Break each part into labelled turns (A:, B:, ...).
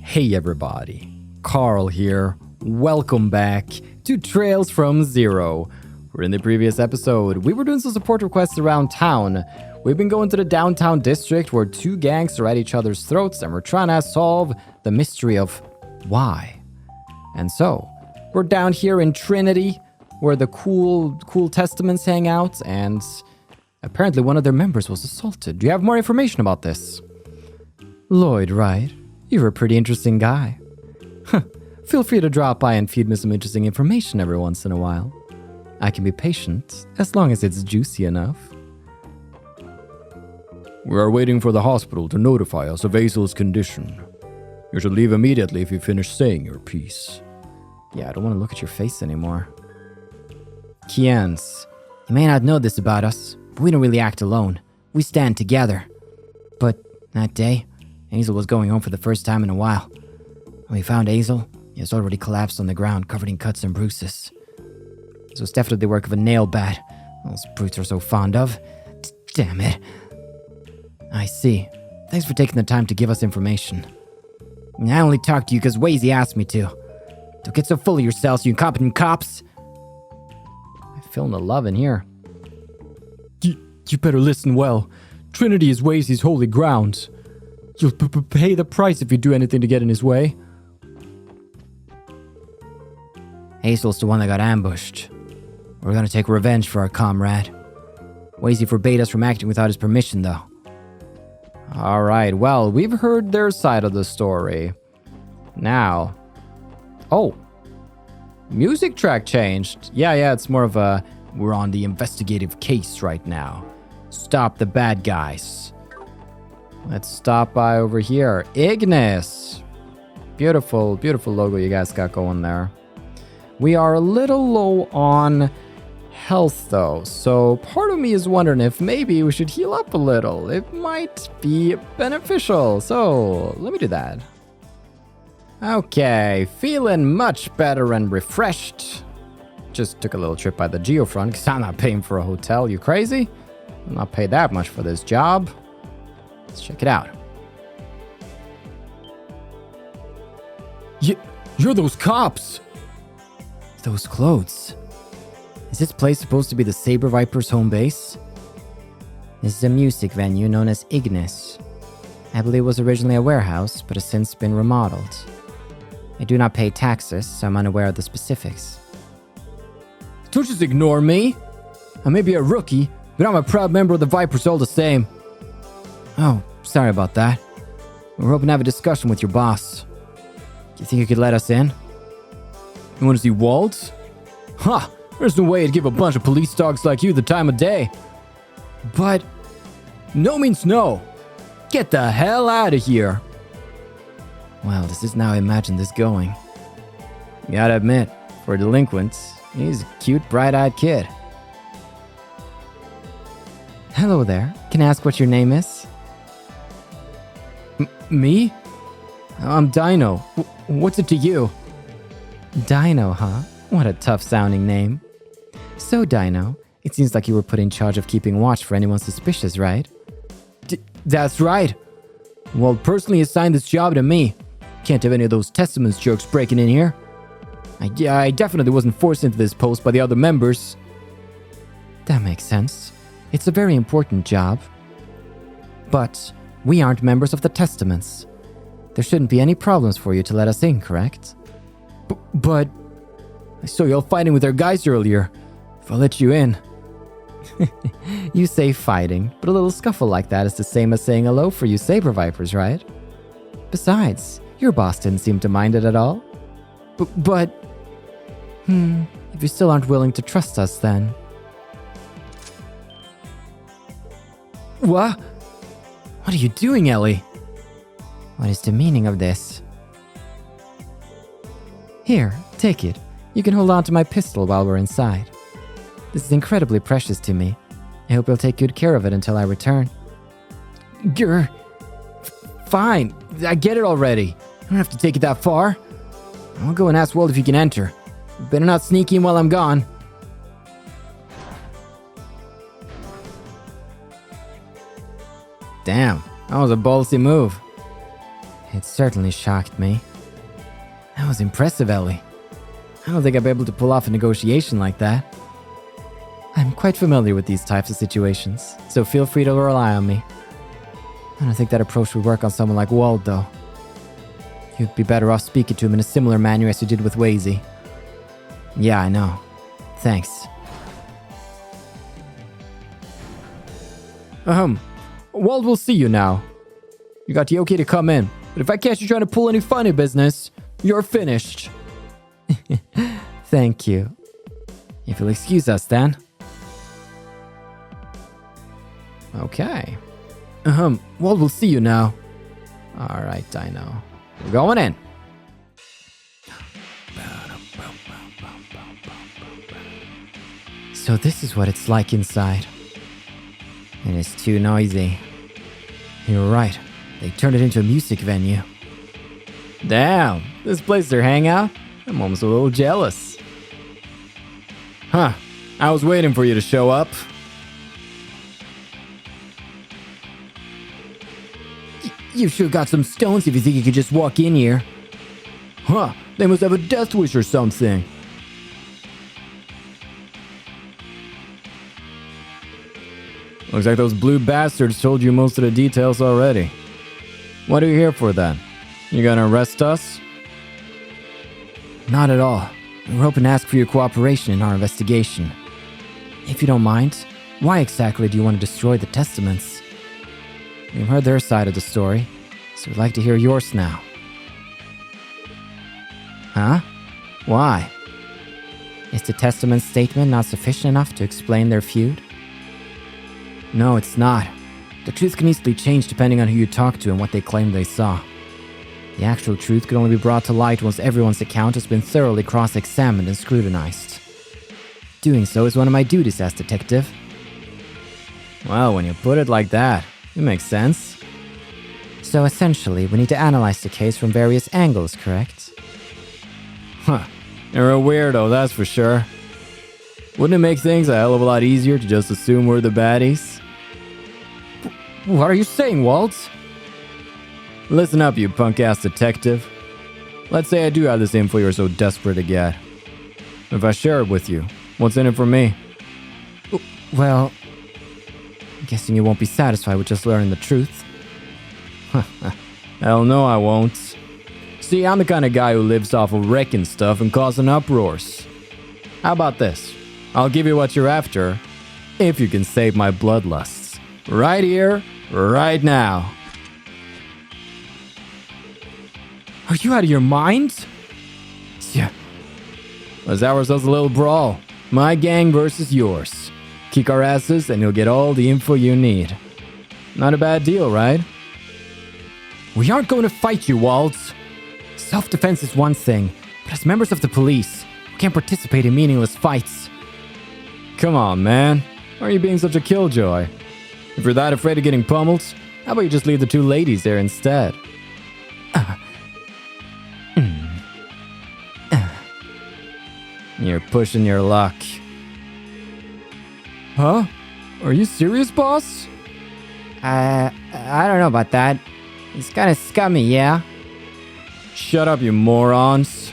A: Hey everybody, Carl here. Welcome back to Trails from Zero. Where in the previous episode, we were doing some support requests around town. We've been going to the downtown district where two gangs are at each other's throats and we're trying to solve the mystery of why. And so, we're down here in Trinity where the cool testaments hang out, and apparently one of their members was assaulted. Do you have more information about this? Lloyd, right? You're a pretty interesting guy. Feel free to drop by and feed me some interesting information every once in a while. I can be patient, as long as it's juicy enough. We are waiting for the hospital to notify us of Azel's condition. You should leave immediately if you finish saying your piece. Yeah, I don't want to look at your face anymore. Kians, you may not know this about us, but we don't really act alone. We stand together. But that day, Azel was going home for the first time in a while. When we found Azel, he was already collapsed on the ground, covered in cuts and bruises. This was definitely the work of a nail bat. Those brutes are so fond of. Damn it. I see. Thanks for taking the time to give us information. I only talked to you because Wazy asked me to. Don't get so full of yourselves, you incompetent cops. I feel no love in here. You better listen well. Trinity is Wazy's holy ground. You'll pay the price if you do anything to get in his way. Azel's the one that got ambushed. We're gonna take revenge for our comrade. Wazy forbade us from acting without his permission, though. Alright, well, we've heard their side of the story. Now... Oh! Music track changed. Yeah, it's more of a... We're on the investigative case right now. Stop the bad guys. Let's stop by over here. Ignis! Beautiful logo you guys got going there. We are a little low on health though, so part of me is wondering if maybe we should heal up a little. It might be beneficial, so let me do that. Okay, feeling much better and refreshed. Just took a little trip by the geofront because I'm not paying for a hotel. You crazy? I'm not paid that much for this job. Let's check it out. You're those cops! Those clothes. Is this place supposed to be the Saber Vipers' home base? This is a music venue known as Ignis. I believe it was originally a warehouse, but has since been remodeled. I do not pay taxes, so I'm unaware of the specifics. Don't just ignore me! I may be a rookie, but I'm a proud member of the Vipers all the same. Oh, sorry about that. We're hoping to have a discussion with your boss. Do you think you could let us in? You want to see Wald? Ha! There's no way I'd give a bunch of police dogs like you the time of day. But no means no. Get the hell out of here. Well, this isn't how I imagined this going. You gotta admit, for a delinquent, he's a cute, bright-eyed kid. Hello there. Can I ask what your name is? Me? I'm Dino. What's it to you? Dino, huh? What a tough-sounding name. So, Dino, it seems like you were put in charge of keeping watch for anyone suspicious, right? That's right. Wald personally assigned this job to me. Can't have any of those testaments jerks breaking in here. I definitely wasn't forced into this post by the other members. That makes sense. It's a very important job. But we aren't members of the testaments. There shouldn't be any problems for you to let us in, correct? But I saw y'all fighting with our guys earlier. If I let you in... You say fighting, but a little scuffle like that is the same as saying hello for you Saber Vipers, right? Besides, your boss didn't seem to mind it at all. But... if you still aren't willing to trust us, then... What? What are you doing, Ellie? What is the meaning of this? Here, take it. You can hold on to my pistol while we're inside. This is incredibly precious to me. I hope you'll take good care of it until I return. Fine. I get it already. You don't have to take it that far. I'll go and ask Wald if he can enter. Better not sneak in while I'm gone. Damn, that was a ballsy move. It certainly shocked me. That was impressive, Ellie. I don't think I'd be able to pull off a negotiation like that. I'm quite familiar with these types of situations, so feel free to rely on me. I don't think that approach would work on someone like Wald, though. You'd be better off speaking to him in a similar manner as you did with Wazy. Yeah, I know. Thanks. Wald will see you now. You got the okay to come in, but if I catch you trying to pull any funny business, you're finished. Thank you. If you'll excuse us, then. Okay. Wald will see you now. Alright, Dino. We're going in. So this is what it's like inside. It is too noisy. You're right. They turned it into a music venue. Damn, this place their hangout? I'm almost a little jealous. Huh, I was waiting for you to show up. You sure got some stones if you think you could just walk in here. Huh, they must have a death wish or something. Looks like those blue bastards told you most of the details already. What are you here for then? You gonna arrest us? Not at all. We're hoping to ask for your cooperation in our investigation. If you don't mind, why exactly do you want to destroy the testaments? We've heard their side of the story, so we'd like to hear yours now. Huh? Why? Is the testament statement not sufficient enough to explain their feud? No, it's not. The truth can easily change depending on who you talk to and what they claim they saw. The actual truth could only be brought to light once everyone's account has been thoroughly cross-examined and scrutinized. Doing so is one of my duties as detective. Well, when you put it like that, it makes sense. So essentially, we need to analyze the case from various angles, correct? Huh. You're a weirdo, that's for sure. Wouldn't it make things a hell of a lot easier to just assume we're the baddies? What are you saying, Wald? Listen up, you punk-ass detective. Let's say I do have this info you're so desperate to get. If I share it with you, what's in it for me? Well, I'm guessing you won't be satisfied with just learning the truth. Hell no, I won't. See, I'm the kind of guy who lives off of wrecking stuff and causing uproars. How about this? I'll give you what you're after, if you can save my bloodlusts. Right here, right now. Are you out of your mind? Yeah. Let's have ourselves a little brawl. My gang versus yours. Kick our asses and you'll get all the info you need. Not a bad deal, right? We aren't going to fight you, Wald. Self-defense is one thing, but as members of the police, we can't participate in meaningless fights. Come on, man. Why are you being such a killjoy? If you're that afraid of getting pummeled, how about you just leave the two ladies there instead? You're pushing your luck. Huh? Are you serious, boss? I don't know about that. It's kind of scummy, yeah? Shut up, you morons.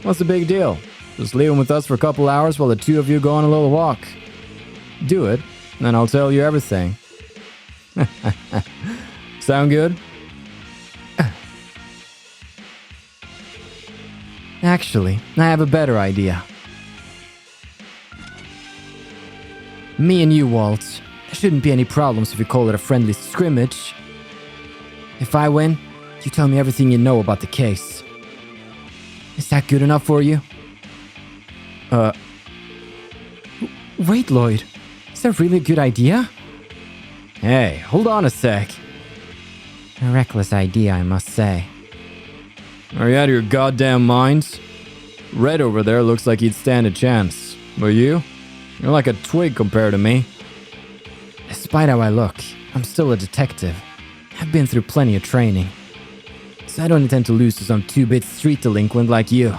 A: What's the big deal? Just leave him with us for a couple hours while the two of you go on a little walk. Do it, and then I'll tell you everything. Sound good? Actually, I have a better idea. Me and you, Wald. There shouldn't be any problems if we call it a friendly scrimmage. If I win, you tell me everything you know about the case. Is that good enough for you? Wait, Lloyd. Is that really a good idea? Hey, hold on a sec. A reckless idea, I must say. Are you out of your goddamn minds? Red over there looks like he'd stand a chance. But you? You're like a twig compared to me. Despite how I look, I'm still a detective. I've been through plenty of training. So I don't intend to lose to some two-bit street delinquent like you.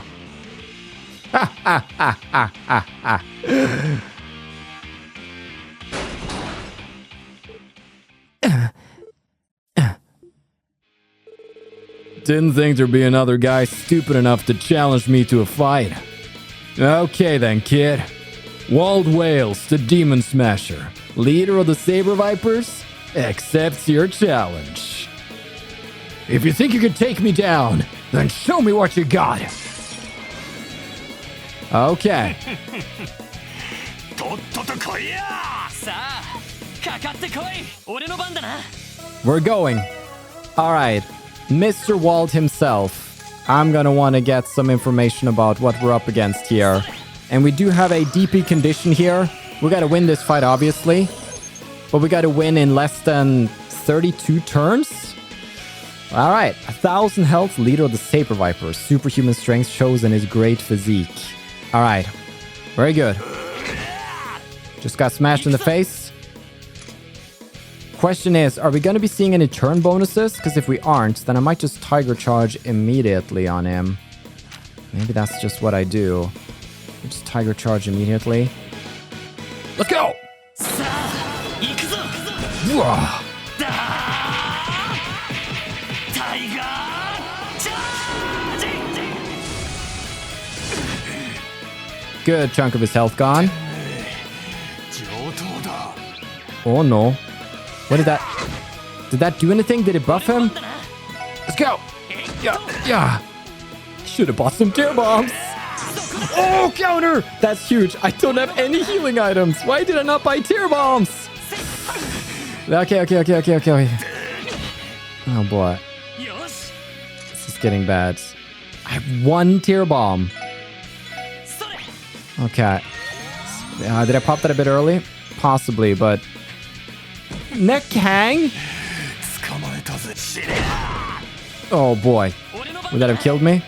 A: Ha ha ha ha ha ha. Didn't think there'd be another guy stupid enough to challenge me to a fight. Okay then, kid. Wald Wales, the Demon Smasher, leader of the Saber Vipers, accepts your challenge. If you think you can take me down, then show me what you got. Okay. We're going. All right. Mr. Wald himself. I'm gonna want to get some information about what we're up against here. And we do have a DP condition here. We gotta win this fight, obviously. But we gotta win in less than 32 turns. All right. 1,000 health, leader of the Saber Vipers. Superhuman strength shows in his great physique. All right. Very good. Just got smashed in the face. Question is, are we going to be seeing any turn bonuses? Because if we aren't, then I might just Tiger Charge immediately on him. Maybe that's just what I do. Just Tiger Charge immediately. Let's go! Whoa. Good chunk of his health gone. Oh no. What did that... Did that do anything? Did it buff him? Let's go! Yeah. Should have bought some tear bombs. Oh, counter! That's huge. I don't have any healing items. Why did I not buy tear bombs? Okay. Oh boy. This is getting bad. I have one tear bomb. Okay. Did I pop that a bit early? Possibly, but... Neck hang? Oh boy. Would that have killed me?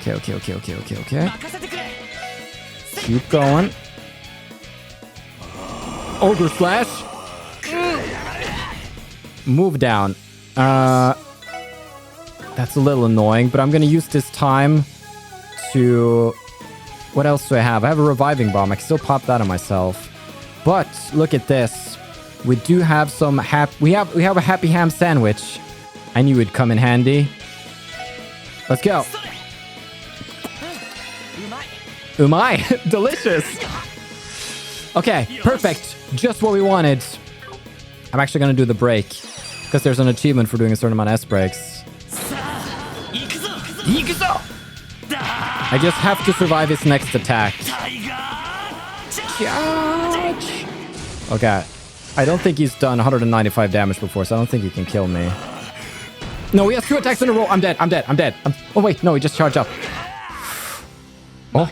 A: Okay. Keep going. Ogre slash. Move down. That's a little annoying, but I'm gonna use this time to... What else do I have? I have a reviving bomb. I can still pop that on myself. But look at this. We do have some we have a happy ham sandwich. I knew it'd come in handy. Let's go. Umai. Delicious. Okay, perfect. Just what we wanted. I'm actually gonna do the break because there's an achievement for doing a certain amount of S breaks. I just have to survive his next attack. Okay. I don't think he's done 195 damage before, so I don't think he can kill me. No, he has 2 attacks in a row. I'm dead. Oh, wait. No, he just charged up. Oh.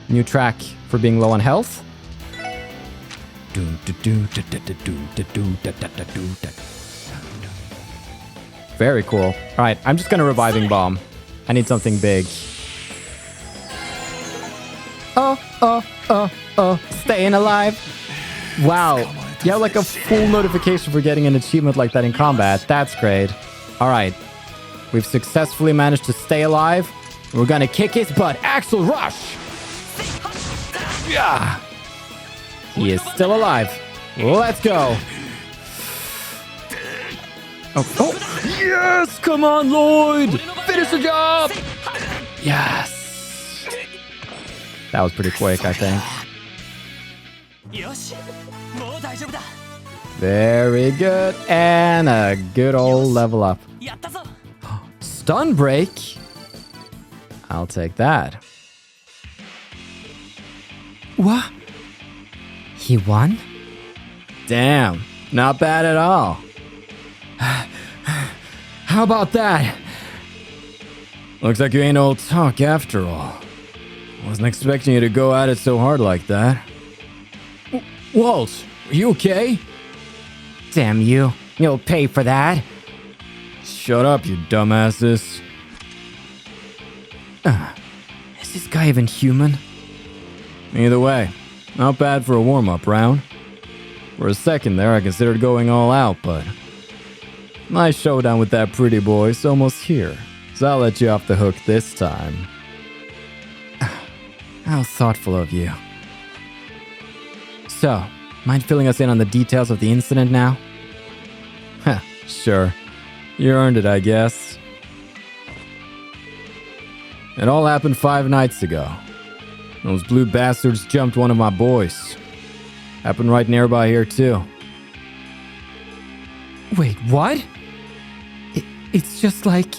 A: New track for being low on health. Very cool. All right, I'm just going to reviving bomb. I need something big. Oh. Staying alive. Wow. You have like a full notification for getting an achievement like that in combat. That's great. All right. We've successfully managed to stay alive. We're going to kick his butt. Axel Rush. Yeah. He is still alive. Let's go. Oh. Yes. Come on, Lloyd. Finish the job. Yes. That was pretty quick, I think. Very good. And a good old level up. Stun break. I'll take that. What? He won? Damn. Not bad at all. How about that? Looks like you ain't old talk after all. Wasn't expecting you to go at it so hard like that. Walt, are you okay? Damn you. You'll pay for that. Shut up, you dumbasses. Is this guy even human? Either way, not bad for a warm-up round. For a second there, I considered going all out, but... my showdown with that pretty boy is almost here, so I'll let you off the hook this time. How thoughtful of you. So, mind filling us in on the details of the incident now? Sure. You earned it, I guess. It all happened 5 nights ago. Those blue bastards jumped one of my boys. Happened right nearby here, too.
B: Wait, what? It's just like...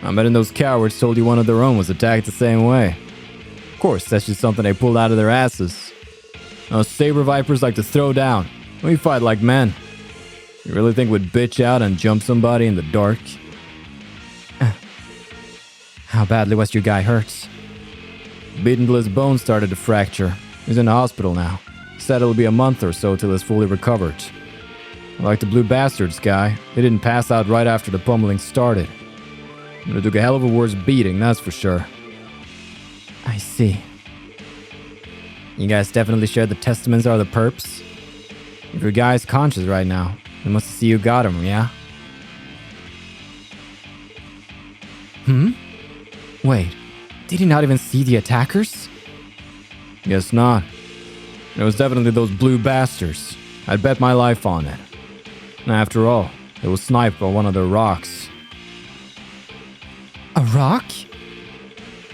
A: I bet those cowards told you one of their own was attacked the same way. Of course, that's just something they pulled out of their asses. Those Saber Vipers like to throw down. We fight like men. You really think we'd bitch out and jump somebody in the dark?
B: How badly was your guy hurt?
A: Beaten till his bones started to fracture. He's in the hospital now. Said it'll be a month or so till he's fully recovered. Like the blue bastards guy, they didn't pass out right after the pummeling started. But it took a hell of a worse beating, that's for sure.
B: I see.
A: You guys definitely shared the testaments are the perps? If your guy's conscious right now, they must see you got him, yeah?
B: Wait, did he not even see the attackers?
A: Guess not. It was definitely those blue bastards. I'd bet my life on it. And after all, it was sniped by one of their rocks.
B: A rock?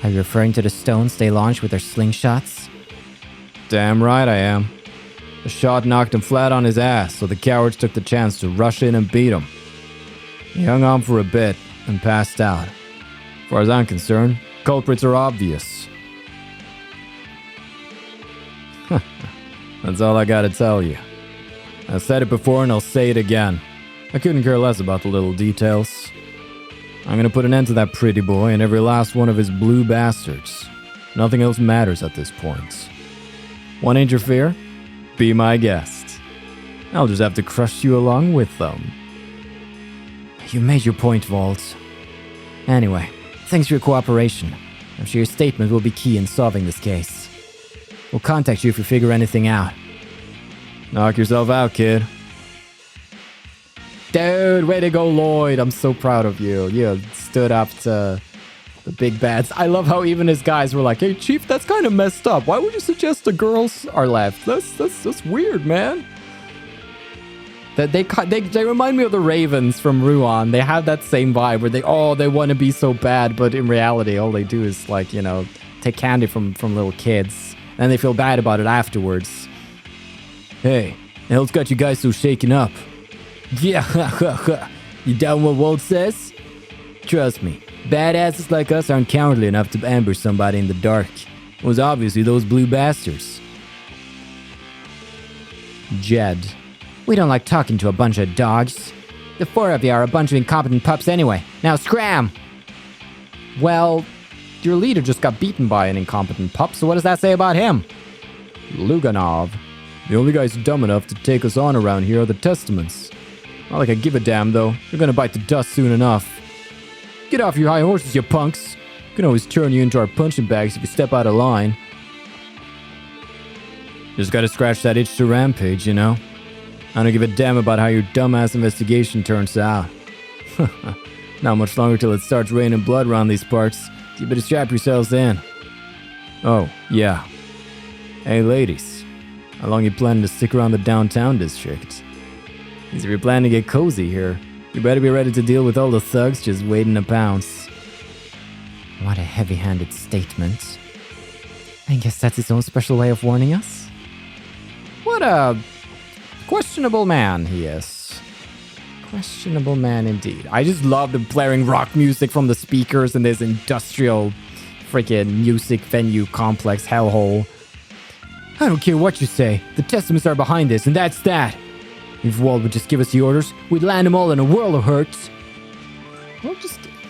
B: Are you referring to the stones they launched with their slingshots?
A: Damn right I am. The shot knocked him flat on his ass, so the cowards took the chance to rush in and beat him. He hung on for a bit and passed out. As far as I'm concerned, culprits are obvious. That's all I gotta tell you. I've said it before and I'll say it again. I couldn't care less about the little details. I'm gonna put an end to that pretty boy and every last one of his blue bastards. Nothing else matters at this point. Want to interfere? Be my guest. I'll just have to crush you along with them.
B: You made your point, Wald. Anyway, thanks for your cooperation. I'm sure your statement will be key in solving this case. We'll contact you if we figure anything out.
A: Knock yourself out, kid.
B: Dude, way to go, Lloyd. I'm so proud of you. You stood up to the big bads. I love how even his guys were like, hey, Chief, that's kind of messed up. Why would you suggest the girls are left? That's weird, man. They remind me of the Ravens from Ruan. They have that same vibe where they want to be so bad, but in reality, all they do is like, you know, take candy from little kids. And they feel bad about it afterwards.
A: Hey, the hell's got you guys so shaken up?
B: Yeah, you down what Wald says?
A: Trust me, badasses like us aren't cowardly enough to ambush somebody in the dark. It was obviously those blue bastards.
B: Jed. We don't like talking to a bunch of dogs. The 4 of you are a bunch of incompetent pups anyway. Now scram! Well, your leader just got beaten by an incompetent pup, so what does that say about him?
A: Luganov. The only guys dumb enough to take us on around here are the Testaments. Not like I give a damn, though. You're gonna bite the dust soon enough. Get off your high horses, you punks. We can always turn you into our punching bags if you step out of line. Just gotta scratch that itch to rampage, you know? I don't give a damn about how your dumbass investigation turns out. Not much longer till it starts raining blood around these parts. So you better strap yourselves in. Oh, yeah. Hey, ladies. How long you planning to stick around the downtown district? Because if you're planning to get cozy here, you better be ready to deal with all the thugs just waiting to pounce.
B: What a heavy-handed statement. I guess that's his own special way of warning us.
A: What a questionable man he is.
B: Questionable man indeed. I just love the blaring rock music from the speakers in this industrial freaking music venue complex hellhole. I don't care what you say. The Testaments are behind this, and that's that. If Wald would just give us the orders, we'd land them all in a whirl of hurts.
A: Well,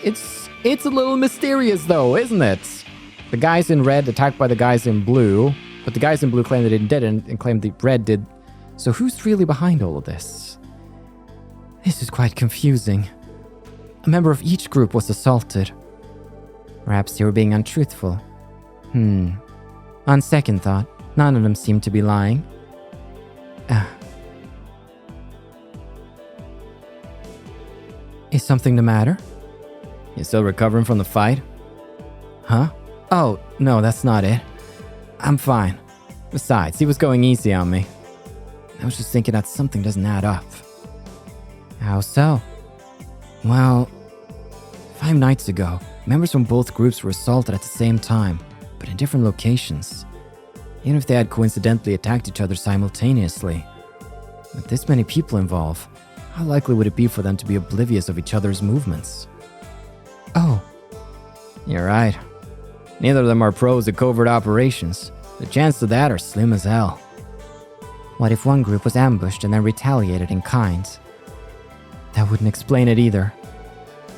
A: it's a little mysterious though, isn't it?
B: The guys in red attacked by the guys in blue, but the guys in blue claimed they didn't and claimed the red did. So who's really behind all of this? This is quite confusing. A member of each group was assaulted. Perhaps they were being untruthful. On second thought, none of them seemed to be lying. Is something the matter?
A: You still recovering from the fight?
B: Huh? Oh, no, that's not it. I'm fine. Besides, he was going easy on me. I was just thinking that something doesn't add up.
A: How so?
B: Well, 5 nights ago, members from both groups were assaulted at the same time, but in different locations. Even if they had coincidentally attacked each other simultaneously. With this many people involved, how likely would it be for them to be oblivious of each other's movements?
A: Oh.
B: You're right. Neither of them are pros at covert operations. The chances of that are slim as hell.
A: What if one group was ambushed and then retaliated in kind? That wouldn't explain it either.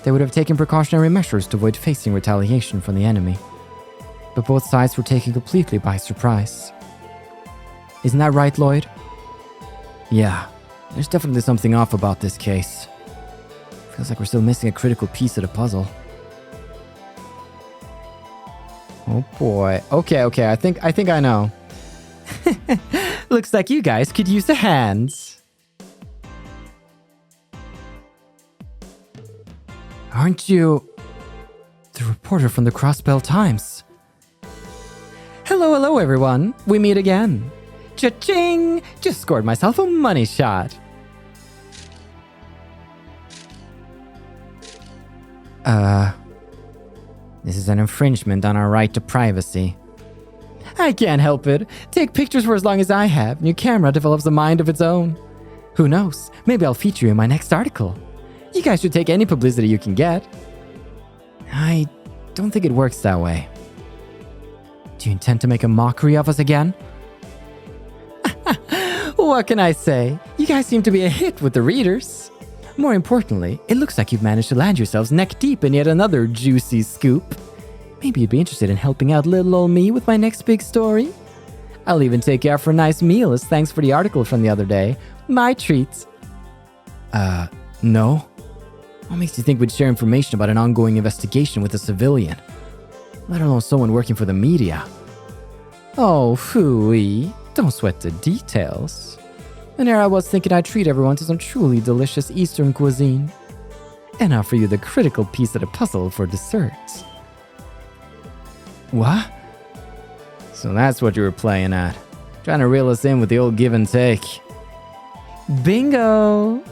A: They would have taken precautionary measures to avoid facing retaliation from the enemy. But both sides were taken completely by surprise. Isn't that right, Lloyd?
B: Yeah, there's definitely something off about this case. Feels like we're still missing a critical piece of the puzzle.
A: Oh boy. Okay, I think I know. Looks like you guys could use a hand.
B: Aren't you the reporter from the Crossbell Times?
A: Hello, everyone. We meet again. Cha-ching! Just scored myself a money shot.
B: This is an infringement on our right to privacy.
A: I can't help it. Take pictures for as long as I have, and your camera develops a mind of its own. Who knows? Maybe I'll feature you in my next article. You guys should take any publicity you can get.
B: I don't think it works that way.
A: Do you intend to make a mockery of us again? What can I say? You guys seem to be a hit with the readers. More importantly, it looks like you've managed to land yourselves neck deep in yet another juicy scoop. Maybe you'd be interested in helping out little old me with my next big story. I'll even take you out for a nice meal as thanks for the article from the other day. My treat.
B: No. What makes you think we'd share information about an ongoing investigation with a civilian? Let alone someone working for the media.
A: Oh, phooey. Don't sweat the details. And here I was thinking I'd treat everyone to some truly delicious Eastern cuisine. And offer you the critical piece of the puzzle for dessert.
B: What? So that's what you were playing at. Trying to reel us in with the old give and take.
A: Bingo!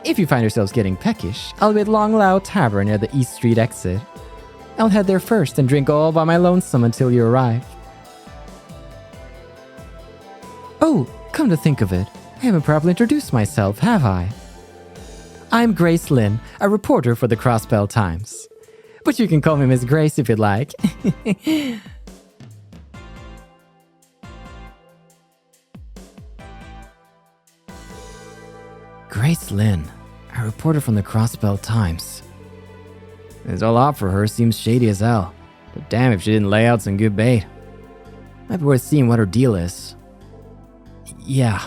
A: If you find yourselves getting peckish, I'll be at Long Lao Tavern near the East Street exit. I'll head there first and drink all by my lonesome until you arrive. Oh, come to think of it, I haven't properly introduced myself, have I? I'm Grace Lynn, a reporter for the Crossbell Times. But you can call me Miss Grace if you'd like.
B: Grace Lynn, a reporter from the Crossbell Times. This whole op for her seems shady as hell, but damn if she didn't lay out some good bait. Might be worth seeing what her deal is. Yeah,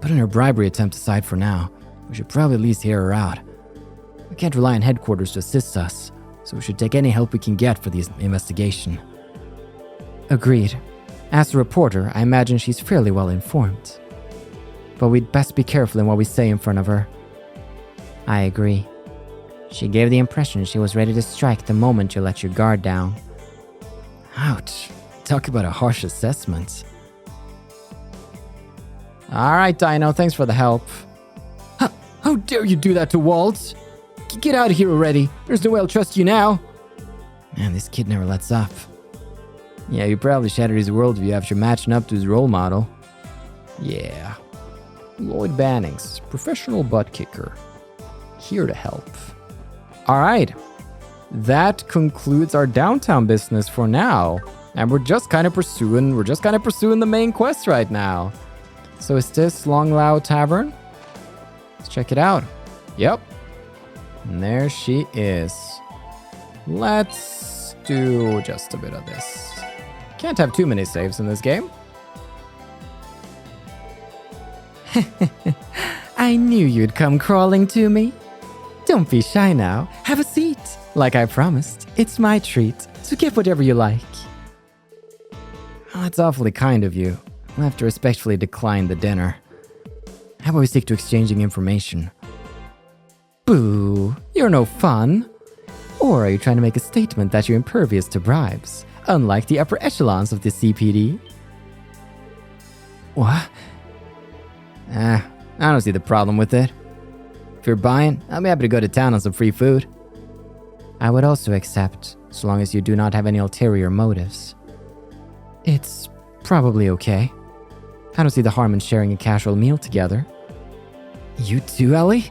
B: putting her bribery attempt aside for now. We should probably at least hear her out. We can't rely on headquarters to assist us, so we should take any help we can get for the investigation.
A: Agreed. As a reporter, I imagine she's fairly well informed. But we'd best be careful in what we say in front of her.
B: I agree. She gave the impression she was ready to strike the moment you let your guard down. Ouch. Talk about a harsh assessment.
A: Alright, Dino, thanks for the help. How dare you do that to Wald? Get out of here already. There's no way I'll trust you now.
B: Man, this kid never lets up. Yeah, you probably shattered his worldview after matching up to his role model.
A: Yeah. Lloyd Bannings, professional butt kicker. Here to help. Alright. That concludes our downtown business for now. And we're just kind of pursuing the main quest right now. So is this Long Lao Tavern? Let's check it out. Yep. And there she is. Let's do just a bit of this. Can't have too many saves in this game. I knew you'd come crawling to me. Don't be shy now. Have a seat. Like I promised, it's my treat, so get whatever you like.
B: Oh, that's awfully kind of you. I'll have to respectfully decline the dinner. How about we stick to exchanging information?
A: Boo, you're no fun. Or are you trying to make a statement that you're impervious to bribes, unlike the upper echelons of the CPD?
B: What? I don't see the problem with it.
A: If you're buying, I'll be happy to go to town on some free food. I would also accept, so long as you do not have any ulterior motives. It's probably okay. I don't see the harm in sharing a casual meal together. You too, Ellie?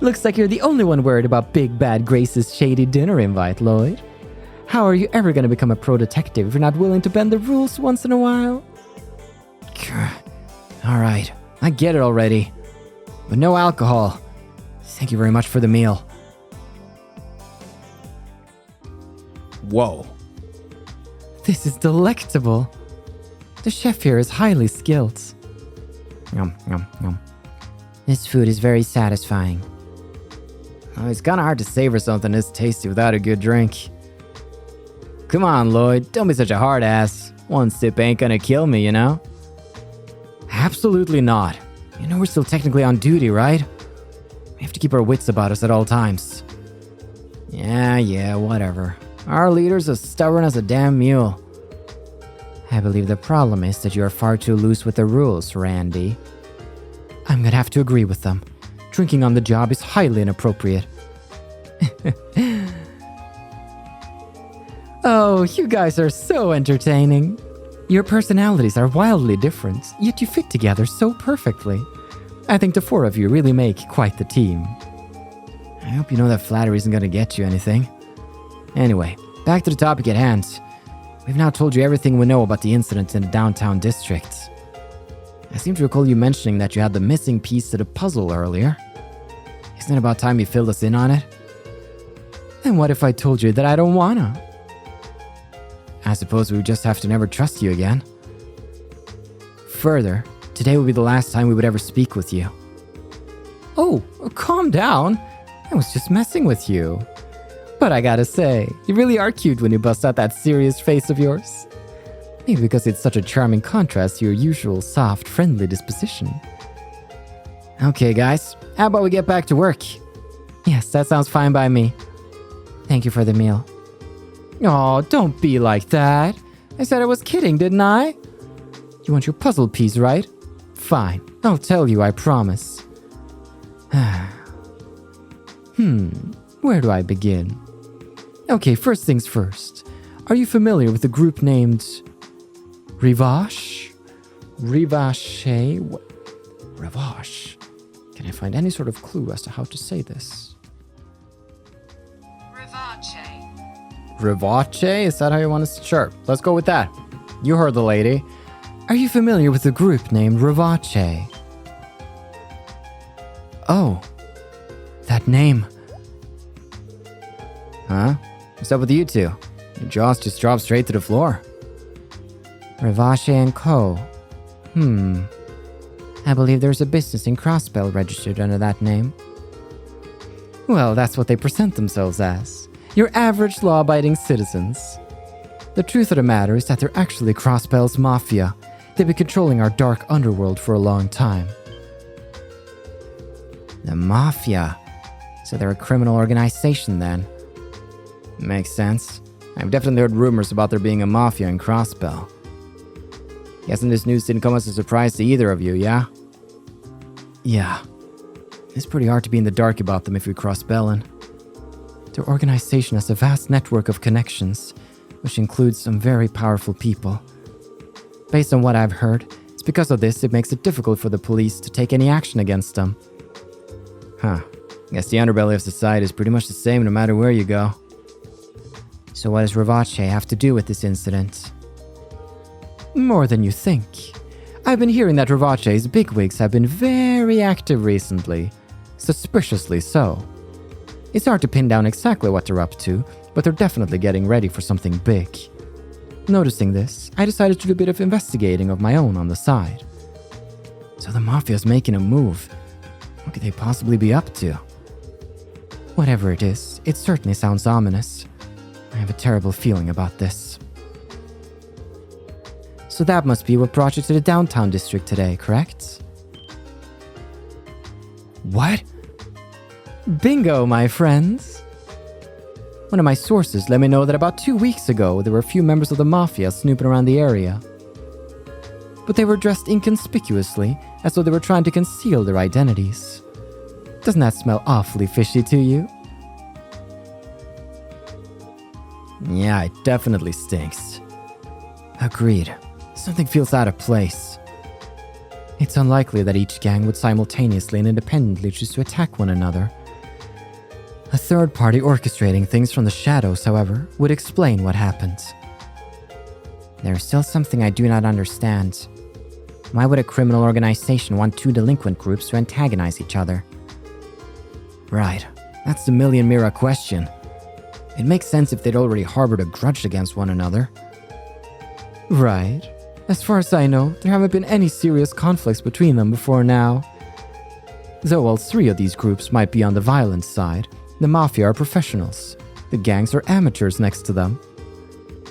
A: Looks like you're the only one worried about Big Bad Grace's shady dinner invite, Lloyd. How are you ever going to become a pro detective if you're not willing to bend the rules once in a while? All right, I get it already. But no alcohol. Thank you very much for the meal.
B: Whoa.
A: This is delectable. The chef here is highly skilled. Yum, yum, yum. This food is very satisfying. Oh, it's kind of hard to savor something this tasty without a good drink. Come on, Lloyd, don't be such a hard ass. One sip ain't gonna kill me, you know? Absolutely not. You know we're still technically on duty, right? We have to keep our wits about us at all times. Yeah, whatever. Our leader's as stubborn as a damn mule. I believe the problem is that you are far too loose with the rules, Randy. I'm gonna have to agree with them. Drinking on the job is highly inappropriate. Oh, you guys are so entertaining. Your personalities are wildly different, yet you fit together so perfectly. I think the four of you really make quite the team. I hope you know that flattery isn't gonna get you anything. Anyway, back to the topic at hand. We've now told you everything we know about the incident in the downtown district. I seem to recall you mentioning that you had the missing piece to the puzzle earlier. Isn't it about time you filled us in on it? Then what if I told you that I don't wanna? I suppose we would just have to never trust you again. Further, today will be the last time we would ever speak with you. Oh, calm down. I was just messing with you. But I gotta say, you really are cute when you bust out that serious face of yours. Maybe because it's such a charming contrast to your usual soft, friendly disposition. Okay, guys, how about we get back to work? Yes, that sounds fine by me. Thank you for the meal. Oh, don't be like that. I said I was kidding, didn't I? You want your puzzle piece, right? Fine, I'll tell you, I promise. Where do I begin? Okay, first things first. Are you familiar with a group named Rivache? Rivache? What? Rivache? Can I find any sort of clue as to how to say this? Rivache? Is that how you want to... Sure, let's go with that. You heard the lady. Are you familiar with a group named Rivache? Oh, that name. Huh? What's up with you two? Your jaws just dropped straight to the floor. Rivache and Co. I believe there's a business in Crossbell registered under that name. Well, that's what they present themselves as. Your average law-abiding citizens. The truth of the matter is that they're actually Crossbell's mafia. They've been controlling our dark underworld for a long time. The mafia? So they're a criminal organization then? Makes sense. I've definitely heard rumors about there being a mafia in Crossbell. Guessing this news didn't come as a surprise to either of you, yeah? Yeah. It's pretty hard to be in the dark about them if we cross Bellin. Their organization has a vast network of connections, which includes some very powerful people. Based on what I've heard, it's because of this it makes it difficult for the police to take any action against them. Huh. Guess the underbelly of society is pretty much the same no matter where you go. So what does Rivache have to do with this incident? More than you think. I've been hearing that Rivache's bigwigs have been very active recently. Suspiciously so. It's hard to pin down exactly what they're up to, but they're definitely getting ready for something big. Noticing this, I decided to do a bit of investigating of my own on the side. So the mafia's making a move. What could they possibly be up to? Whatever it is, it certainly sounds ominous. I have a terrible feeling about this. So that must be what brought you to the downtown district today, correct? What? Bingo, my friends! One of my sources let me know that about 2 weeks ago there were a few members of the mafia snooping around the area. But they were dressed inconspicuously as though they were trying to conceal their identities. Doesn't that smell awfully fishy to you?
B: Yeah, it definitely stinks.
A: Agreed. Something feels out of place. It's unlikely that each gang would simultaneously and independently choose to attack one another. A third party orchestrating things from the shadows, however, would explain what happened. There's still something I do not understand. Why would a criminal organization want two delinquent groups to antagonize each other?
B: Right, that's the million mirror question. It makes sense if they'd already harbored a grudge against one another.
A: Right. As far as I know, there haven't been any serious conflicts between them before now. Though all three of these groups might be on the violent side, the Mafia are professionals. The gangs are amateurs next to them.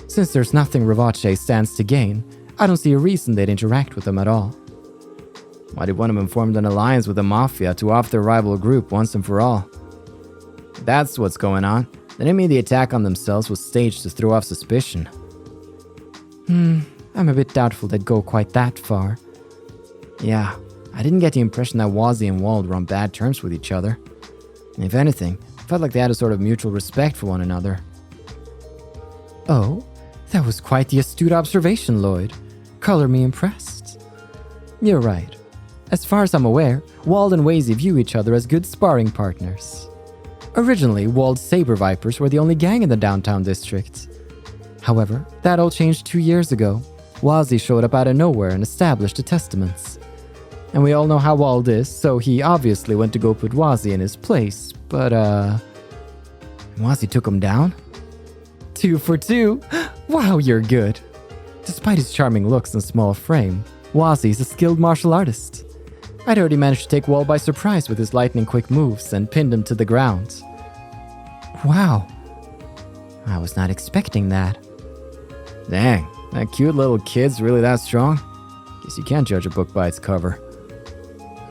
A: Since there's nothing Revolves stands to gain, I don't see a reason they'd interact with them at all.
B: Why did one of them form an alliance with the Mafia to off their rival group once and for all? That's what's going on. Then it mean the attack on themselves was staged to throw off suspicion.
A: I'm a bit doubtful they'd go quite that far.
B: Yeah, I didn't get the impression that Wazy and Wald were on bad terms with each other. If anything, it felt like they had a sort of mutual respect for one another.
A: Oh, that was quite the astute observation, Lloyd. Color me impressed. You're right. As far as I'm aware, Wald and Wazy view each other as good sparring partners. Originally, Wald's Saber Vipers were the only gang in the downtown district. However, that all changed 2 years ago. Wazy showed up out of nowhere and established the Testaments. And we all know how Wald is, so he obviously went to go put Wazy in his place, but
B: Wazy took him down?
A: 2 for 2? Wow, you're good. Despite his charming looks and small frame, Wazy's a skilled martial artist. I'd already managed to take Wald by surprise with his lightning-quick moves and pinned him to the ground. Wow. I was not expecting that.
B: Dang, that cute little kid's really that strong? Guess you can't judge a book by its cover.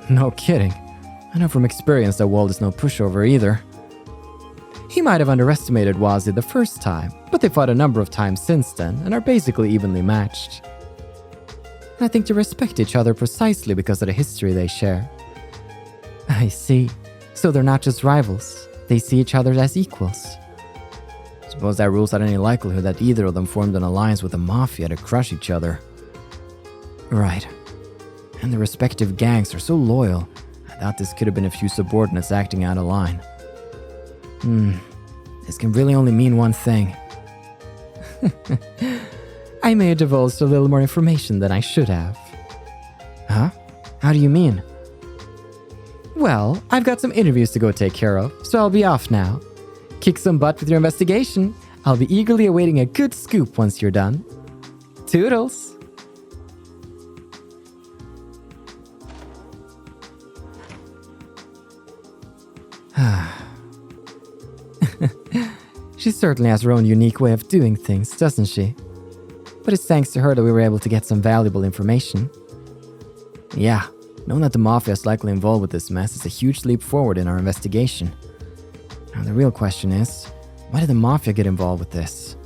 A: No kidding. I know from experience that Wald is no pushover either. He might have underestimated Wazy the first time, but they fought a number of times since then and are basically evenly matched. And I think they respect each other precisely because of the history they share. I see. So they're not just rivals. They see each other as equals.
B: Suppose that rules out any likelihood that either of them formed an alliance with the Mafia to crush each other.
A: Right.
B: And the respective gangs are so loyal. I thought this could have been a few subordinates acting out of line. This can really only mean one thing.
A: I may have divulged a little more information than I should have.
B: Huh? How do you mean?
A: Well, I've got some interviews to go take care of, so I'll be off now. Kick some butt with your investigation. I'll be eagerly awaiting a good scoop once you're done. Toodles! She certainly has her own unique way of doing things, doesn't she? But it's thanks to her that we were able to get some valuable information.
B: Yeah, knowing that the Mafia is likely involved with this mess is a huge leap forward in our investigation. Now the real question is, why did the Mafia get involved with this?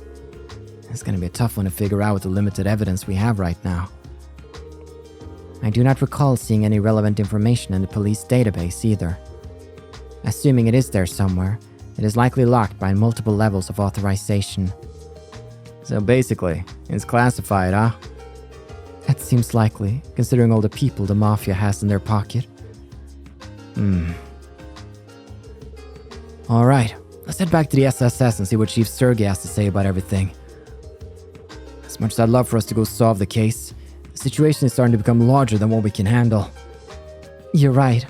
B: It's gonna be a tough one to figure out with the limited evidence we have right now.
A: I do not recall seeing any relevant information in the police database either. Assuming it is there somewhere, it is likely locked by multiple levels of authorization.
B: So basically, it's classified, huh?
A: That seems likely, considering all the people the Mafia has in their pocket.
B: Alright, let's head back to the SSS and see what Chief Sergey has to say about everything. As much as I'd love for us to go solve the case, the situation is starting to become larger than what we can handle.
A: You're right.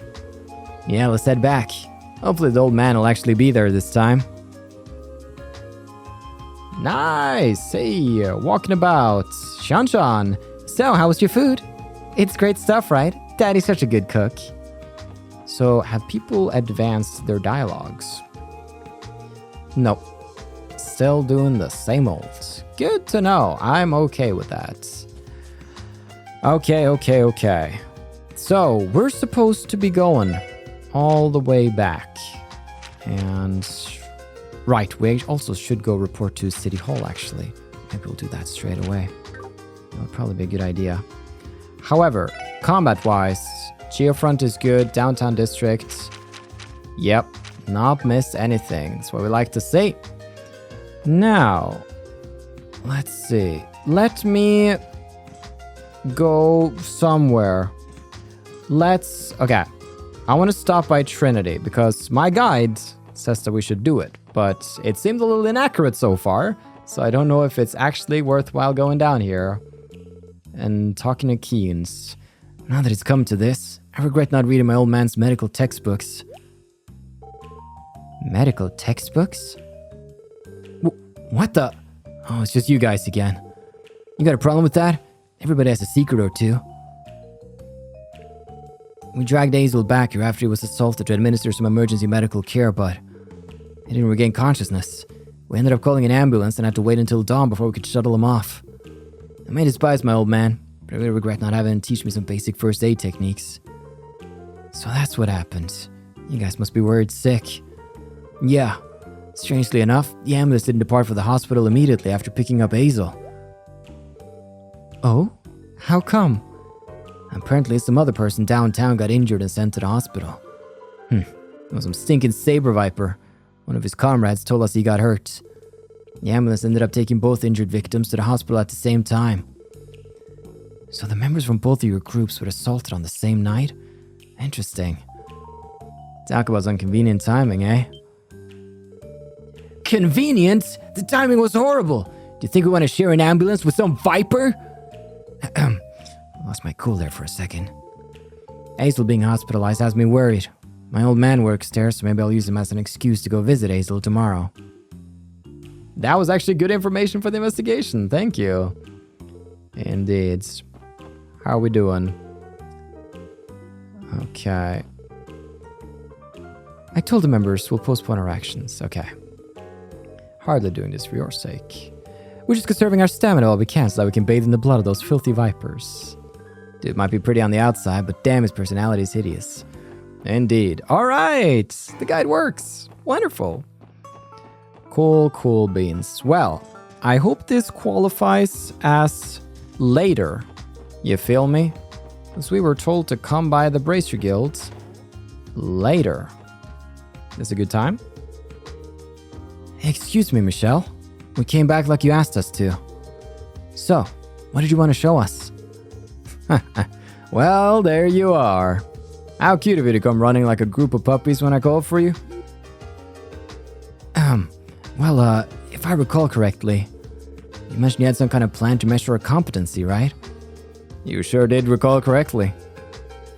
B: Yeah, let's head back. Hopefully the old man will actually be there this time.
A: Nice! Hey, walking about. Shanshan. So, how was your food? It's great stuff, right? Daddy's such a good cook. So, have people advanced their dialogues? Nope. Still doing the same old. Good to know. I'm okay with that. Okay. So, we're supposed to be going all the way back. And right, we also should go report to City Hall, actually. Maybe we'll do that straight away. That would probably be a good idea.
B: However, combat-wise, Geofront is good, Downtown District. Yep, not missed anything. That's what we like to see. Now, let's see. Let me go somewhere. Okay. I want to stop by Trinity because my guide says that we should do it, but it seems a little inaccurate so far, so I don't know if it's actually worthwhile going down here and talking to Keynes. Now that it's come to this, I regret not reading my old man's medical textbooks. Medical textbooks? What the? Oh, it's just you guys again. You got a problem with that? Everybody has a secret or two. We dragged Hazel back here after he was assaulted to administer some emergency medical care, but he didn't regain consciousness. We ended up calling an ambulance and had to wait until dawn before we could shuttle him off. I may despise my old man, but I really regret not having him teach me some basic first aid techniques. So that's what happened. You guys must be worried sick. Yeah. Strangely enough, the ambulance didn't depart for the hospital immediately after picking up Hazel. Oh? How come? Apparently some other person downtown got injured and sent to the hospital. It was some stinking Saber Viper. One of his comrades told us he got hurt. The ambulance ended up taking both injured victims to the hospital at the same time. So the members from both of your groups were assaulted on the same night? Interesting. Talk about some convenient timing, eh? Convenient? The timing was horrible. Do you think we want to share an ambulance with some Viper? Lost my cool there for a second. Hazel being hospitalized has me worried. My old man works there, so maybe I'll use him as an excuse to go visit Hazel tomorrow. That was actually good information for the investigation. Thank you. Indeed. How are we doing? Okay. I told the members we'll postpone our actions. Okay. Hardly doing this for your sake. We're just conserving our stamina while we can so that we can bathe in the blood of those filthy vipers. Dude might be pretty on the outside, but damn, his personality is hideous. Indeed. All right. The guide works. Wonderful. Cool beans. Well, I hope this qualifies as later. You feel me? Because we were told to come by the Bracer Guilds later. This a good time? Excuse me, Michel. We came back like you asked us to. So, what did you want to show us? Well, there you are. How cute of you to come running like a group of puppies when I called for you. If I recall correctly, you mentioned you had some kind of plan to measure our competency, right? You sure did recall correctly.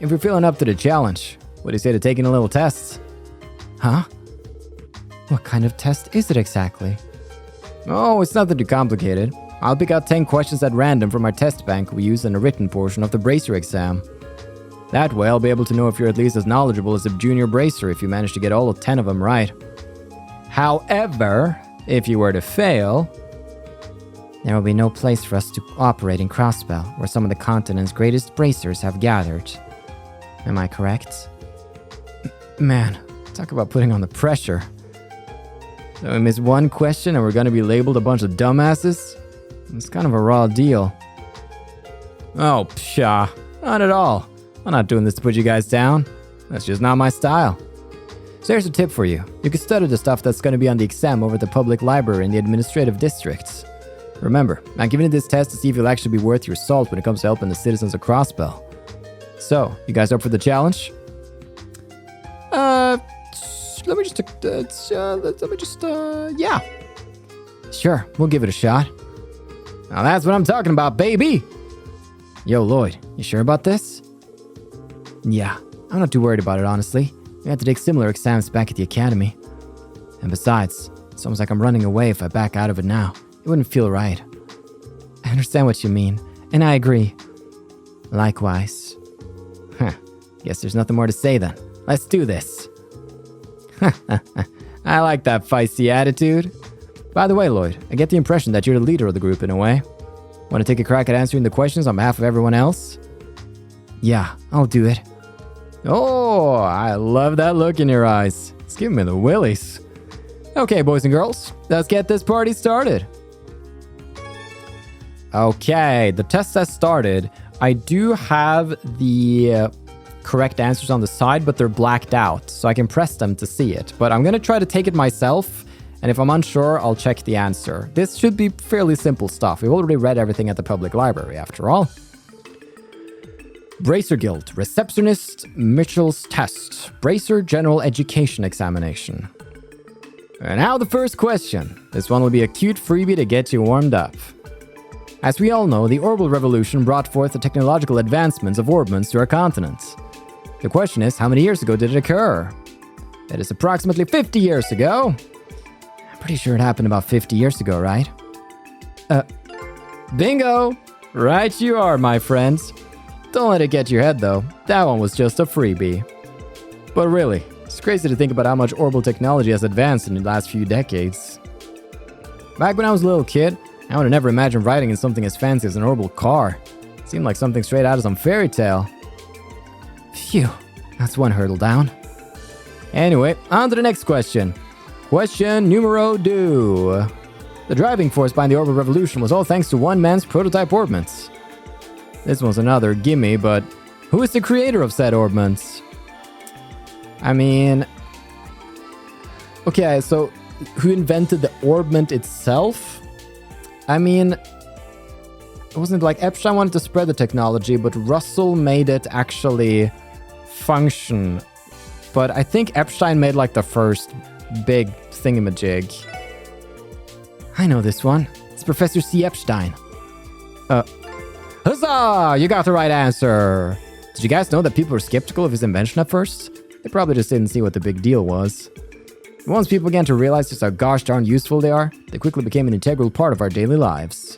B: If you're feeling up to the challenge, what do you say to taking a little test? Huh? What kind of test is it exactly? Oh, it's nothing too complicated. I'll pick out 10 questions at random from our test bank we use in the written portion of the Bracer exam. That way, I'll be able to know if you're at least as knowledgeable as a junior Bracer if you manage to get all 10 of them right. However, if you were to fail, there will be no place for us to operate in Crossbell, where some of the continent's greatest Bracers have gathered. Am I correct? Man, talk about putting on the pressure. So we missed one question and we're gonna be labeled a bunch of dumbasses? It's kind of a raw deal. Oh, pshaw. Not at all. I'm not doing this to put you guys down. That's just not my style. So here's a tip for you. You can study the stuff that's gonna be on the exam over at the public library in the administrative districts. Remember, I'm giving you this test to see if you'll actually be worth your salt when it comes to helping the citizens of Crossbell. So, you guys up for the challenge? Yeah. Sure, we'll give it a shot. Now that's what I'm talking about, baby! Yo, Lloyd, you sure about this? Yeah, I'm not too worried about it, honestly. We had to take similar exams back at the academy. And besides, it's almost like I'm running away if I back out of it now. It wouldn't feel right. I understand what you mean, and I agree. Likewise. Guess there's nothing more to say then. Let's do this. I like that feisty attitude. By the way, Lloyd, I get the impression that you're the leader of the group in a way. Want to take a crack at answering the questions on behalf of everyone else? Yeah, I'll do it. Oh, I love that look in your eyes. It's giving me the willies. Okay, boys and girls, let's get this party started. Okay, the test has started. I do have the correct answers on the side, but they're blacked out, so I can press them to see it. But I'm going to try to take it myself, and if I'm unsure, I'll check the answer. This should be fairly simple stuff. We've already read everything at the public library, after all. Bracer Guild, Receptionist, Michel's Test, Bracer General Education Examination. And now the first question. This one will be a cute freebie to get you warmed up. As we all know, the Orbital Revolution brought forth the technological advancements of orbments to our continent. The question is, how many years ago did it occur? It is approximately 50 years ago. I'm pretty sure it happened about 50 years ago, right? Bingo! Right you are, my friends. Don't let it get your head, though. That one was just a freebie. But really, it's crazy to think about how much orbital technology has advanced in the last few decades. Back when I was a little kid, I would have never imagined riding in something as fancy as an orbital car. It seemed like something straight out of some fairy tale. Phew, that's one hurdle down. Anyway, on to the next question. Question numero 2. The driving force behind the orbital revolution was all thanks to one man's prototype orbments. This one's another gimme, but who is the creator of said orbments? I mean... Okay, so who invented the orbment itself? I mean... It wasn't like Epstein wanted to spread the technology, but Russell made it actually function. But I think Epstein made like the first big thingamajig. I know this one. It's Professor C. Epstein. Huzzah! You got the right answer! Did you guys know that people were skeptical of his invention at first? They probably just didn't see what the big deal was. Once people began to realize just how gosh darn useful they are, they quickly became an integral part of our daily lives.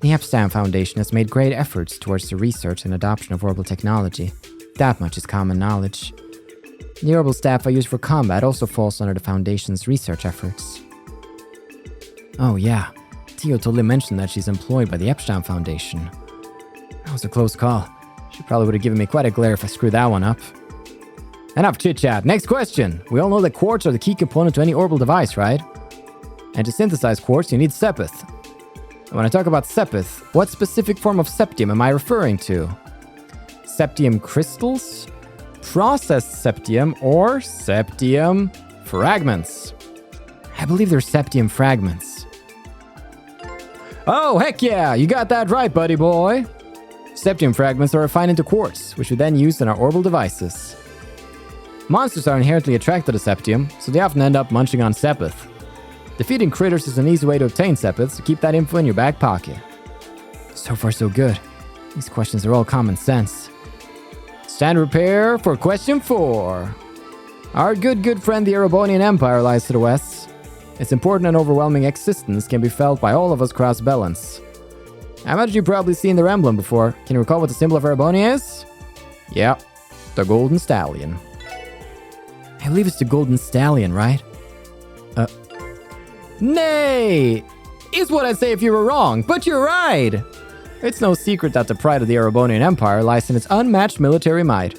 B: The Epstein Foundation has made great efforts towards the research and adoption of orbital technology. That much is common knowledge. The orbital staff I use for combat also falls under the Foundation's research efforts. Oh yeah, Tio totally mentioned that she's employed by the Epstein Foundation. That was a close call. She probably would have given me quite a glare if I screwed that one up. Enough chit-chat. Next question. We all know that quartz are the key component to any orbital device, right? And to synthesize quartz, you need sepith. When I talk about sepith, what specific form of septium am I referring to? Septium crystals? Processed septium or septium fragments? I believe they're septium fragments. Oh, heck yeah! You got that right, buddy boy! Septium fragments are refined into quartz, which we then use in our orbital devices. Monsters are inherently attracted to septium, so they often end up munching on sepith. Defeating critters is an easy way to obtain sepith, so keep that info in your back pocket. So far so good. These questions are all common sense. Stand prepare for question 4. Our good friend the Erebonian Empire lies to the west. Its important and overwhelming existence can be felt by all of us across balance. I imagine you've probably seen their emblem before. Can you recall what the symbol of Erebonia is? Yeah, the golden stallion. I believe it's the golden stallion, right? Nay! Is what I'd say if you were wrong, but you're right! It's no secret that the pride of the Erebonian Empire lies in its unmatched military might.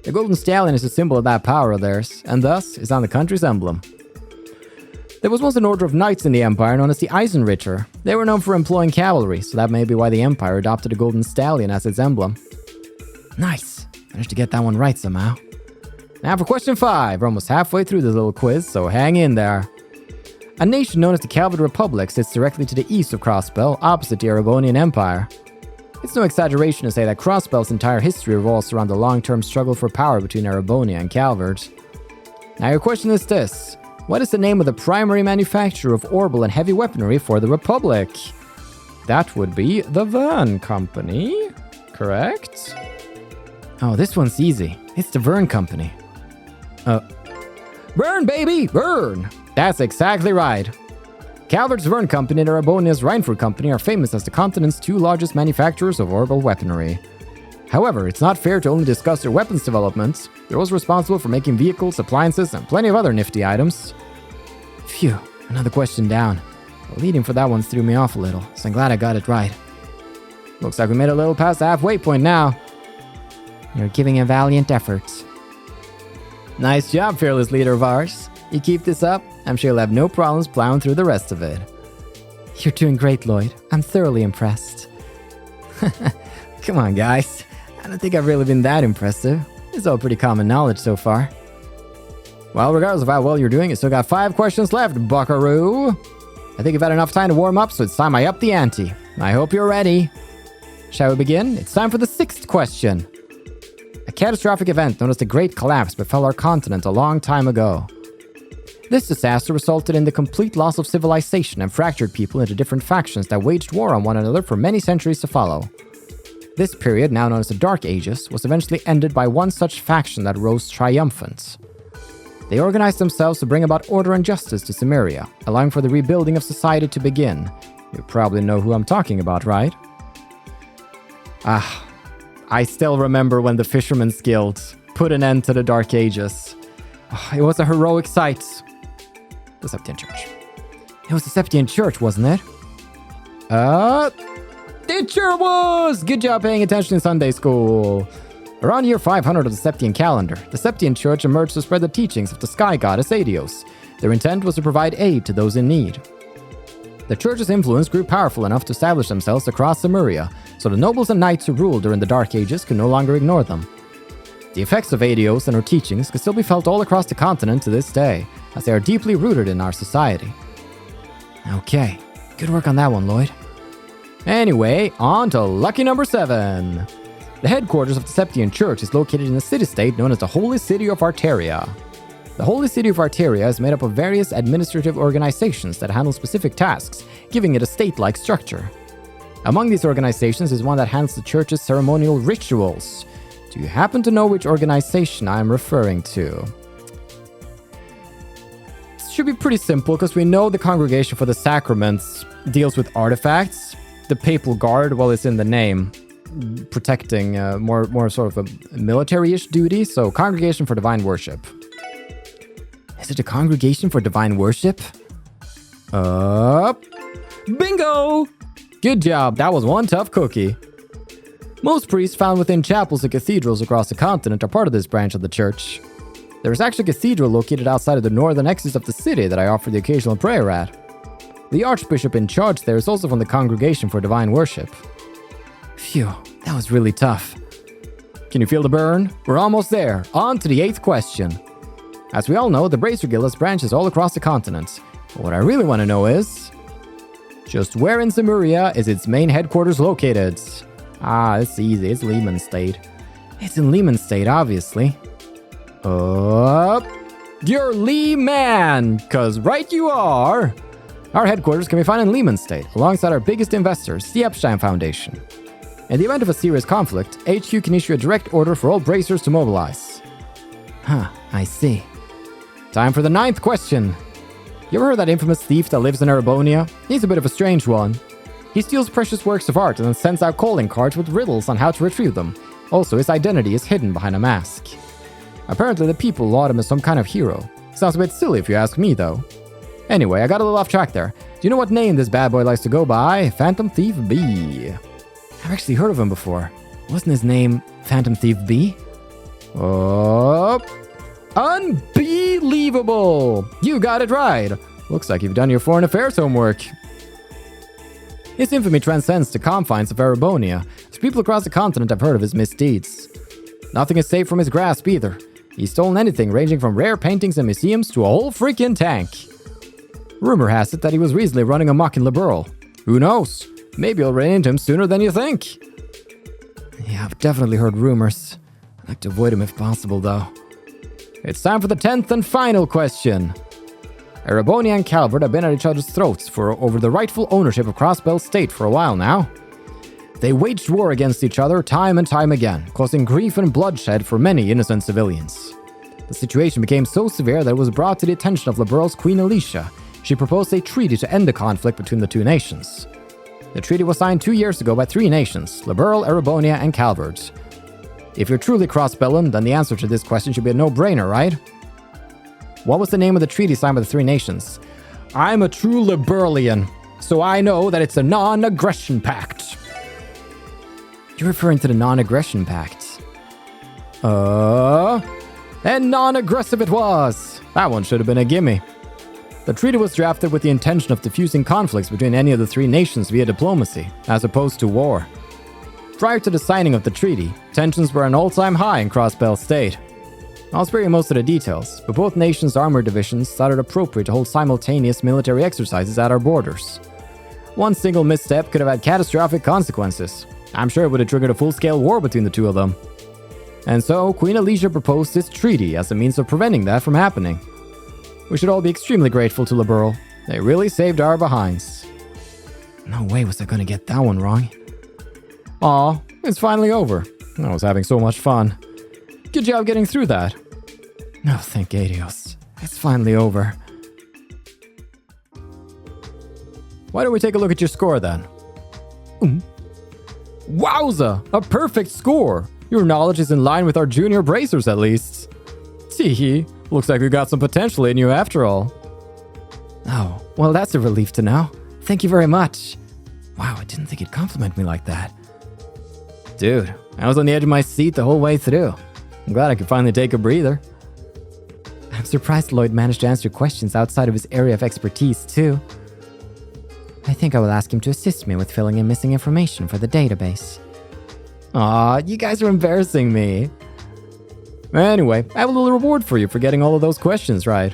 B: The golden stallion is a symbol of that power of theirs, and thus is on the country's emblem. There was once an order of knights in the Empire known as the Eisenritter. They were known for employing cavalry, so that may be why the Empire adopted a golden stallion as its emblem. Nice! Managed to get that one right somehow. Now for question 5. We're almost halfway through this little quiz, so hang in there. A nation known as the Calvin Republic sits directly to the east of Crossbell, opposite the Erebonian Empire. It's no exaggeration to say that Crossbell's entire history revolves around the long-term struggle for power between Erebonia and Calvert. Now your question is this. What is the name of the primary manufacturer of orbital and heavy weaponry for the Republic? That would be the Vern Company, correct? Oh, this one's easy. It's the Vern Company. Vern, baby! Vern! That's exactly right. Calvert's Vern Company and Erebonia's Reinford Company are famous as the continent's 2 largest manufacturers of orbital weaponry. However, it's not fair to only discuss their weapons development. They're also responsible for making vehicles, appliances, and plenty of other nifty items. Phew, another question down. The leading for that one threw me off a little, so I'm glad I got it right. Looks like we made a little past the halfway point now. You're giving a valiant effort. Nice job, fearless leader of ours. You keep this up, I'm sure you'll have no problems plowing through the rest of it. You're doing great, Lloyd. I'm thoroughly impressed.
A: Come on, guys. I don't think I've really been that impressive. It's all pretty common knowledge so far. Well, regardless of how well you're doing, you still got 5 questions left, buckaroo. I think you've had enough time to warm up, so it's time I up the ante. I hope you're ready. Shall we begin? It's time for the 6th question. A catastrophic event known as the Great Collapse befell our continent a long time ago. This disaster resulted in the complete loss of civilization and fractured people into different factions that waged war on one another for many centuries to follow. This period, now known as the Dark Ages, was eventually ended by one such faction that rose triumphant. They organized themselves to bring about order and justice to Cimmeria, allowing for the rebuilding of society to begin. You probably know who I'm talking about, right? I still remember when the Fisherman's Guild put an end to the Dark Ages. It was a heroic sight. The Septian Church. It was the Septian Church, wasn't it? It sure was! Good job paying attention in Sunday school. Around year 500 of the Septian calendar, the Septian Church emerged to spread the teachings of the sky goddess Adios. Their intent was to provide aid to those in need. The church's influence grew powerful enough to establish themselves across Cimmeria, so the nobles and knights who ruled during the Dark Ages could no longer ignore them. The effects of Adios and her teachings can still be felt all across the continent to this day, as they are deeply rooted in our society. Okay, good work on that one, Lloyd. Anyway, on to lucky number 7. The headquarters of the Septian Church is located in a city-state known as the Holy City of Arteria. The Holy City of Arteria is made up of various administrative organizations that handle specific tasks, giving it a state-like structure. Among these organizations is one that handles the church's ceremonial rituals. Do you happen to know which organization I am referring to? It should be pretty simple because we know the Congregation for the Sacraments deals with artifacts. The Papal Guard, well, it's in the name, protecting more sort of a military-ish duty, so Congregation for Divine Worship. Is it a Congregation for Divine Worship? Bingo! Good job, that was one tough cookie. Most priests found within chapels and cathedrals across the continent are part of this branch of the church. There is actually a cathedral located outside of the northern exit of the city that I offer the occasional prayer at. The archbishop in charge there is also from the Congregation for Divine Worship. Phew, that was really tough. Can you feel the burn? We're almost there. On to the 8th question. As we all know, the Bracer Guild has branches all across the continent. But what I really want to know is, just where in Cimmeria is its main headquarters located? It's easy. It's Lehman State. It's in Lehman State, obviously. You're Lehman, cause right you are. Our headquarters can be found in Lehman State, alongside our biggest investors, the Epstein Foundation. In the event of a serious conflict, HQ can issue a direct order for all bracers to mobilize. I see. Time for the 9th question. You ever heard that infamous thief that lives in Erebonia? He's a bit of a strange one. He steals precious works of art and then sends out calling cards with riddles on how to retrieve them. Also, his identity is hidden behind a mask. Apparently, the people laud him as some kind of hero. Sounds a bit silly if you ask me, though. Anyway, I got a little off track there. Do you know what name this bad boy likes to go by? Phantom Thief B. I've actually heard of him before. Wasn't his name Phantom Thief B? Unbelievable! You got it right! Looks like you've done your foreign affairs homework. His infamy transcends the confines of Erebonia, as people across the continent have heard of his misdeeds. Nothing is safe from his grasp either. He's stolen anything ranging from rare paintings and museums to a whole freaking tank. Rumor has it that he was recently running amok in Liberal. Who knows? Maybe you'll run into him sooner than you think. Yeah, I've definitely heard rumors. I'd like to avoid him if possible, though. It's time for the 10th and final question. Erebonia and Calvert have been at each other's throats for over the rightful ownership of Crossbelt State for a while now. They waged war against each other time and time again, causing grief and bloodshed for many innocent civilians. The situation became so severe that it was brought to the attention of Liberal's Queen Alicia. She proposed a treaty to end the conflict between the two nations. The treaty was signed 2 years ago by 3 nations, Liberal, Erebonia, and Calvert. If you're truly cross-Bellan, then the answer to this question should be a no-brainer, right? What was the name of the treaty signed by the 3 nations? I'm a true Liberalian, so I know that it's a non-aggression pact. You're referring to the non-aggression pact. And non-aggressive it was. That one should have been a gimme. The treaty was drafted with the intention of diffusing conflicts between any of the 3 nations via diplomacy, as opposed to war.
B: Prior to the signing of the treaty, tensions were an all-time high in Crossbell State. I'll spare you most of the details, but both nations' armor divisions thought it appropriate to hold simultaneous military exercises at our borders. One single misstep could have had catastrophic consequences. I'm sure it would have triggered a full-scale war between the two of them. And so, Queen Alicia proposed this treaty as a means of preventing that from happening. We should all be extremely grateful to Liberl. They really saved our behinds. No way was I gonna get that one wrong. Aw, it's finally over. I was having so much fun. Good job getting through that. No, thank Adios. It's finally over. Why don't we take a look at your score then? Wowza! A perfect score! Your knowledge is in line with our junior bracers at least. Teehee, looks like we got some potential in you after all. Oh, well that's a relief to know. Thank you very much. Wow, I didn't think you'd compliment me like that. Dude, I was on the edge of my seat the whole way through. I'm glad I could finally take a breather. I'm surprised Lloyd managed to answer questions outside of his area of expertise too. I think I will ask him to assist me with filling in missing information for the database. Aw, you guys are embarrassing me. Anyway, I have a little reward for you for getting all of those questions right.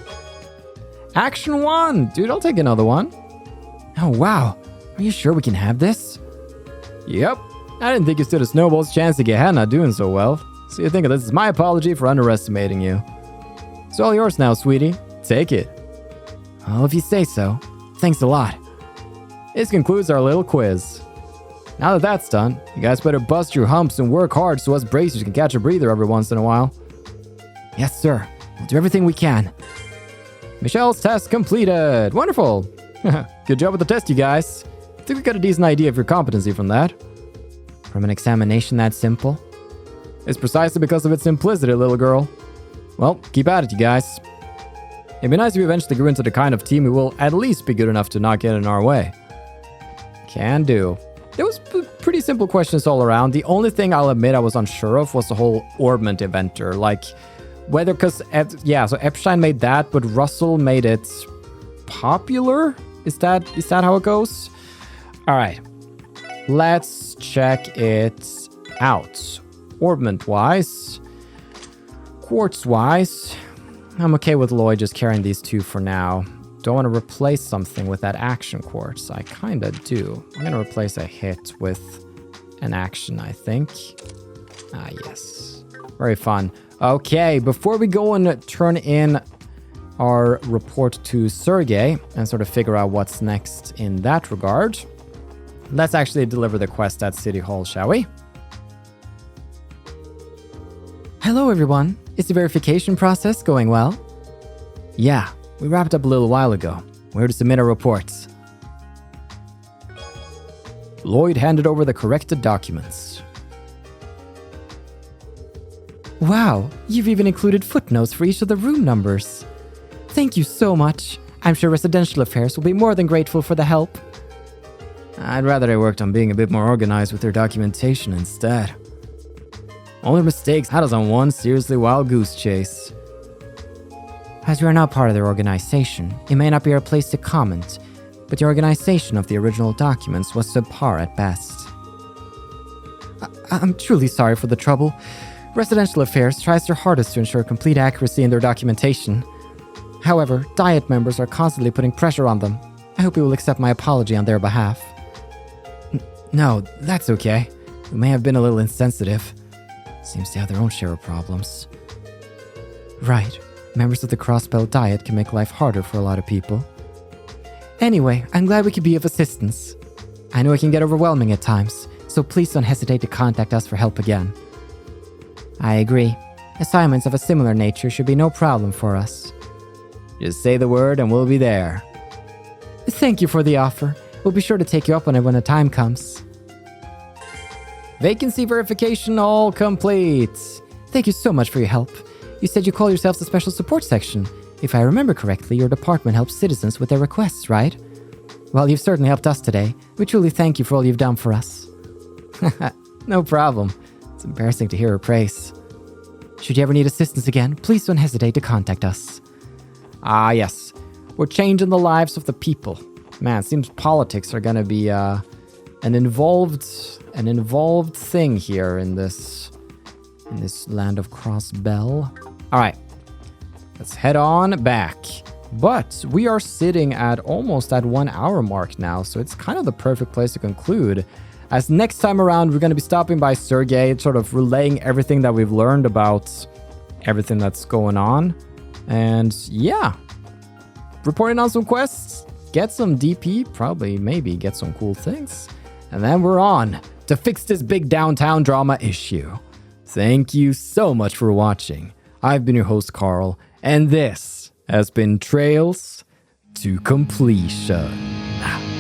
B: Action 1! Dude, I'll take another one. Oh, wow. Are you sure we can have this? Yep. I didn't think you stood a snowball's chance to get Hannah doing so well. So you think of this as my apology for underestimating you. It's all yours now, sweetie. Take it. Well, if you say so. Thanks a lot. This concludes our little quiz. Now that that's done, you guys better bust your humps and work hard so us bracers can catch a breather every once in a while. Yes, sir. We'll do everything we can. Michel's test completed. Wonderful. Good job with the test, you guys. I think we got a decent idea of your competency from that. From an examination that simple? It's precisely because of its simplicity, little girl. Well, keep at it, you guys. It'd be nice if we eventually grew into the kind of team who will at least be good enough to not get in our way. Can do. It was pretty simple questions all around. The only thing I'll admit I was unsure of was the whole orbment eventer. Like, whether, because, so Epstein made that, but Russell made it popular? Is that how it goes? All right. Let's check it out. Orbment-wise. Quartz-wise. I'm okay with Lloyd just carrying these two for now. Do I want to replace something with that action quartz? I kind of do. I'm going to replace a hit with an action, I think. Ah, yes. Very fun. Okay, before we go and turn in our report to Sergey and sort of figure out what's next in that regard, let's actually deliver the quest at City Hall, shall we? Hello, everyone. Is the verification process going well? Yeah. We wrapped up a little while ago. We're here to submit our reports. Lloyd handed over the corrected documents. Wow, you've even included footnotes for each of the room numbers. Thank you so much. I'm sure Residential Affairs will be more than grateful for the help. I'd rather they worked on being a bit more organized with their documentation instead. All their mistakes had us on one seriously wild goose chase. As you are now part of their organization, it may not be our place to comment, but the organization of the original documents was subpar at best. I'm truly sorry for the trouble. Residential Affairs tries their hardest to ensure complete accuracy in their documentation. However, Diet members are constantly putting pressure on them. I hope you will accept my apology on their behalf. No, that's okay. We may have been a little insensitive. Seems to have their own share of problems. Right. Members of the Crossbell Diet can make life harder for a lot of people. Anyway, I'm glad we could be of assistance. I know it can get overwhelming at times, so please don't hesitate to contact us for help again. I agree. Assignments of a similar nature should be no problem for us. Just say the word and we'll be there. Thank you for the offer. We'll be sure to take you up on it when the time comes. Vacancy verification all complete. Thank you so much for your help. You said you call yourselves the Special Support Section. If I remember correctly, your department helps citizens with their requests, right? Well, you've certainly helped us today. We truly thank you for all you've done for us. No problem. It's embarrassing to hear her praise. Should you ever need assistance again, please don't hesitate to contact us. Ah, yes. We're changing the lives of the people. Man, it seems politics are going to be an involved an involved thing here in this land of Cross Bell. All right, let's head on back. But we are sitting at almost at 1 hour mark now, so it's kind of the perfect place to conclude. As next time around, we're going to be stopping by Sergei, sort of relaying everything that we've learned about everything that's going on. And yeah, reporting on some quests, get some DP, probably maybe get some cool things. And then we're on to fix this big downtown drama issue. Thank you so much for watching. I've been your host, Carl, and this has been Trails to Completion.